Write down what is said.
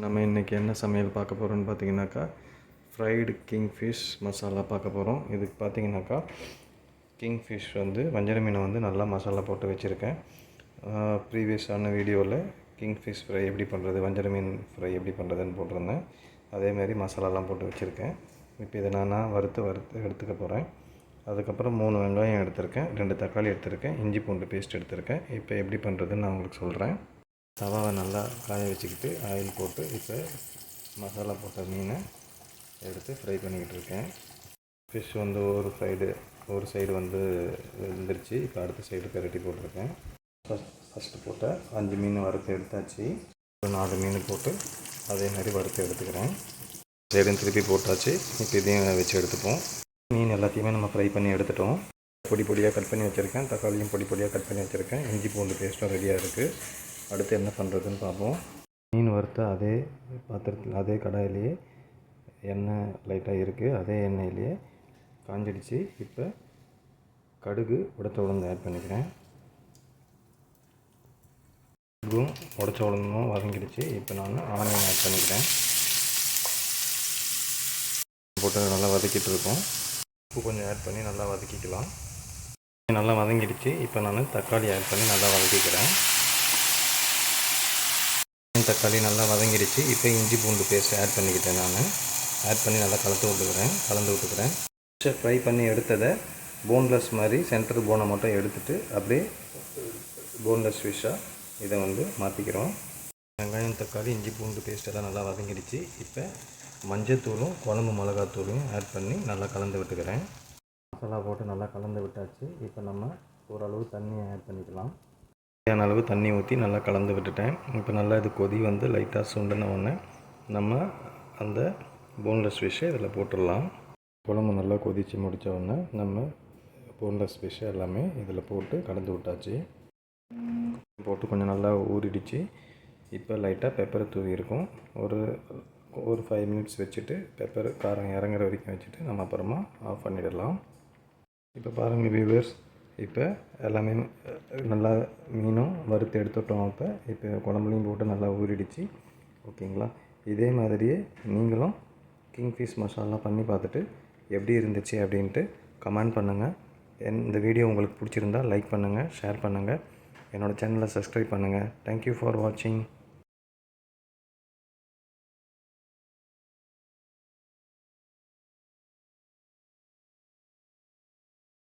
நம்ம இன்றைக்கி என்ன சமையல் பார்க்க போகிறோம்னு பார்த்தீங்கன்னாக்கா ஃப்ரைடு கிங்ஃபிஷ் மசாலா பார்க்க போகிறோம். இதுக்கு பார்த்தீங்கன்னாக்கா கிங்ஃபிஷ் வஞ்சர மீனை நல்லா மசாலா போட்டு வச்சுருக்கேன். ப்ரீவியஸான வீடியோவில் கிங்ஃபிஷ் ஃப்ரை எப்படி பண்ணுறது, வஞ்சர மீன் ஃப்ரை எப்படி பண்ணுறதுன்னு போட்டிருந்தேன். அதேமாதிரி மசாலாலாம் போட்டு வச்சுருக்கேன். இப்போ இதை நான் வறுத்து எடுத்துக்க போகிறேன். அதுக்கப்புறம் 3 வெங்காயம் எடுத்திருக்கேன், 2 தக்காளி எடுத்திருக்கேன், இஞ்சி பூண்டு பேஸ்ட் எடுத்திருக்கேன். இப்போ எப்படி பண்ணுறதுன்னு நான் உங்களுக்கு சொல்கிறேன். தவாவை நல்லா காய வச்சுக்கிட்டு ஆயில் போட்டு இப்போ மசாலா போட்ட மீனை எடுத்து ஃப்ரை பண்ணிக்கிட்டு இருக்கேன். ஃபிஷ் ஒரு சைடு வெந்துருச்சு. இப்போ அடுத்த சைடு பெரட்டி போட்டிருக்கேன். ஃபஸ்ட்டு போட்ட 5 மீன் வறுத்து எடுத்தாச்சு. 4 மீன் போட்டு அதே மாதிரி வறுத்து எடுத்துக்கிறேன். சைடும் திருப்பி போட்டாச்சு. இப்போ இதையும் வச்சு எடுத்துப்போம். மீன் எல்லாத்தையுமே நம்ம ஃப்ரை பண்ணி எடுத்துட்டோம். பொடி பொடியாக கட் பண்ணி வச்சுருக்கேன். தக்காளியும் பொடி பொடியாக கட் பண்ணி வச்சுருக்கேன். இஞ்சி பூண்டு பேஸ்ட்டும் ரெடியாக இருக்குது. அடுத்து என்ன பண்ணுறதுன்னு பார்ப்போம். மீன் வறுத்த அதே பாத்திரத்தில் அதே கடாயிலேயே எண்ணெய் லைட்டாக இருக்குது. அதே எண்ணெயிலேயே காஞ்சிடுச்சு. இப்போ கடுகு உடைச்ச உளுந்து ஆட் பண்ணிக்கிறேன். கடுகும் உடைச்ச உளுந்தும் வதங்கிடுச்சு. இப்போ நான் ஆனியன் ஆட் பண்ணிக்கிறேன். போட்டு நல்லா வதக்கிட்டு இருக்கோம். உப்பு கொஞ்சம் ஆட் பண்ணி நல்லா வதக்கிக்கலாம். நல்லா வதங்கிடுச்சு. இப்போ நான் தக்காளி ஆட் பண்ணி நல்லா வதக்கிக்கிறேன். தக்காளி நல்லா வதங்கிடுச்சு. இப்போ இஞ்சி பூண்டு பேஸ்ட் ஆட் பண்ணிக்கிட்டேன். ஆட் பண்ணி நல்லா கலந்து விட்டுக்கிறேன். ஃப்ரை பண்ணி எடுத்ததை போன்லெஸ் மாதிரி சென்டர் போனை மட்டும் எடுத்துகிட்டு அப்படியே போன்லெஸ் ஃபிஷ்ஷாக இதை மாற்றிக்கிறோம். வெங்காயம், தக்காளி, இஞ்சி பூண்டு பேஸ்ட் எல்லாம் நல்லா வதங்கிடுச்சு. இப்போ மஞ்சத்தூளும் குழம்பு மிளகாத்தூளையும் ஆட் பண்ணி நல்லா கலந்து விட்டுக்கிறேன். மசாலா போட்டு நல்லா கலந்து விட்டாச்சு. இப்போ நம்ம ஓரளவு தண்ணியை ஆட் பண்ணிக்கலாம். தேவையான அளவு தண்ணி ஊற்றி நல்லா கலந்து விட்டுட்டேன். இப்போ நல்லா இது கொதி லைட்டாக சுண்டின உடனே நம்ம அந்த போன்லெஸ் ஃபிஷ்ஷை இதில் போட்டுடலாம். குழம்பு நல்லா கொதித்து முடித்த உடனே நம்ம போன்லெஸ் ஃபிஷ்ஷை எல்லாமே இதில் போட்டு கலந்து விட்டாச்சு. போட்டு கொஞ்சம் நல்லா ஊறிடுச்சு. இப்போ லைட்டாக பெப்பரை தூவி இருக்கும். ஒரு 5 மினிட்ஸ் வச்சுட்டு பெப்பர் காரம் இறங்குற வரைக்கும் வச்சுட்டு நம்ம அப்புறமா ஆஃப் பண்ணிடலாம். இப்போ பாருங்கள் வியூவர்ஸ், இப்போ எல்லாமே நல்லா மீனும் வறுத்து எடுத்துட்டோம். இப்போ குழம்புலையும் போட்டு நல்லா ஊறிடுச்சு. ஓகேங்களா? இதே மாதிரியே நீங்களும் கிங்ஃபிஷ் மசாலா பண்ணி பார்த்துட்டு எப்படி இருந்துச்சு அப்படின்ட்டு கமெண்ட் பண்ணுங்கள். இந்த வீடியோ உங்களுக்கு பிடிச்சிருந்தால் லைக் பண்ணுங்கள், ஷேர் பண்ணுங்கள். என்னோடய சேனலை சப்ஸ்கிரைப் பண்ணுங்கள். தேங்க்யூ ஃபார் வாட்சிங்.